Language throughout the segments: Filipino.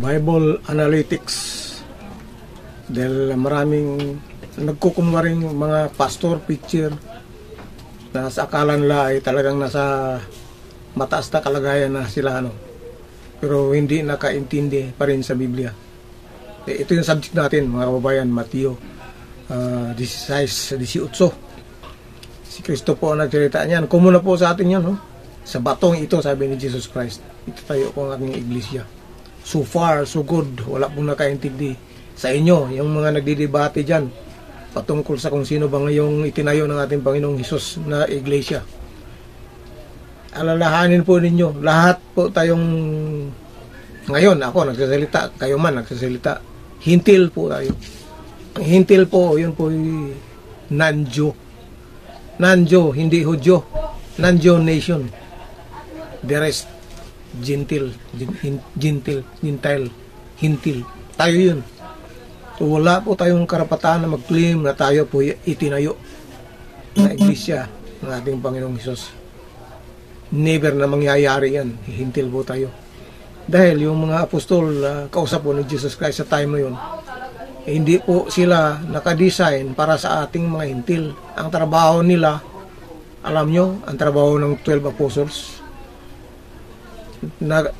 Bible Analytics. Dahil maraming nagkukunwaring mga pastor, preacher na sa akala nila ay talagang nasa mataas na kalagayan na sila, pero hindi nakaintindi pa rin sa Biblia. Ito yung subject natin, mga kababayan, Mateo 16:18. Si Kristo po ang nagsalita niyan. Kumuna po sa atin yan, sa batong ito, sabi ni Jesus Christ, ito tayo po ang aking iglesia. So far, so good. Wala pong nakaintindi sa inyo, yung mga nagdidebate dyan patungkol sa kung sino ba ngayong itinayo ng ating Panginoong Hesus na iglesia. Alalahanin po ninyo, lahat po tayong ngayon, ako nagsasalita, kayo man nagsasalita, hintil po tayo. Ang hintil po, yun po yung non-Jew. Non-Jew, hindi Hudyo. Non-Jew nation. The rest, Gentile, hintil. Tayo yun. So wala po tayong karapatan na mag-claim na tayo po itinayo na iglesia ng ating Panginoong Hesus. Never na mangyayari yan. Hintil po tayo. Dahil yung mga apostol kausap po ni Jesus Christ sa time na yun, hindi po sila nakadesign para sa ating mga hintil. Ang trabaho nila, alam nyo, ang trabaho ng 12 apostles,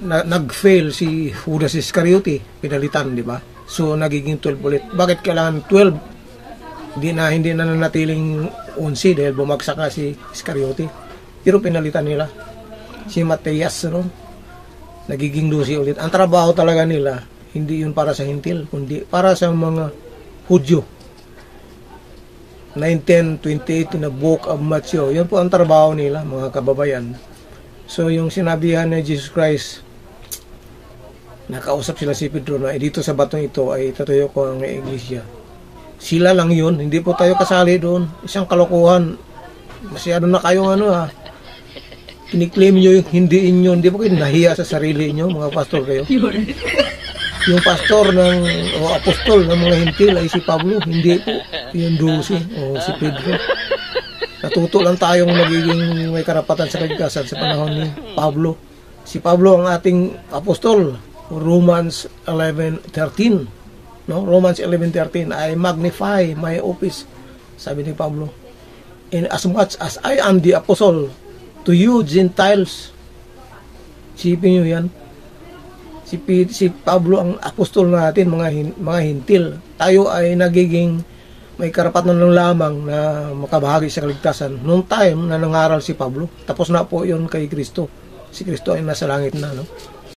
nag-fail si Judas Iscariote, pinalitan, di ba? So nagiging 12 ulit. Bakit kailangan 12? Hindi na nanatiling 11 dahil bumagsak na si Iscariote. Pero pinalitan nila si Mateas, nagiging 12 ulit. Ang trabaho talaga nila, hindi yun para sa hintil, kundi para sa mga Hudyo. 19:28 na Book of Matthew, yun po ang trabaho nila, mga kababayan. So yung sinabihan ni Jesus Christ, nakausap sila si Pedro na dito sa batong ito ay tatayo ko ang iglesia. Sila lang yun, hindi po tayo kasali doon. Isang kalokohan. Masyado na kayong kiniklaim nyo yung hindi inyo. Hindi po kayo nahiya sa sarili nyo, mga pastor kayo. Yung pastor o apostol ng mga hintil ay si Pablo, hindi po yung 12 o si Pedro. Natuto lang tayong magiging may karapatan sa kaligtasan sa panahon ni Pablo. Si Pablo ang ating apostol. Romans 11:13. Romans 11:13, I magnify my office, sabi ni Pablo, in as much as I am the apostle to you Gentiles. Sipin nyo yan. Si Pablo ang apostol natin, mga hintil. Tayo ay nagiging may karapatan lang lamang na makabahagi sa kaligtasan noong time na nangaral si Pablo. Tapos na po yun kay Kristo. Si Kristo ay nasa langit na,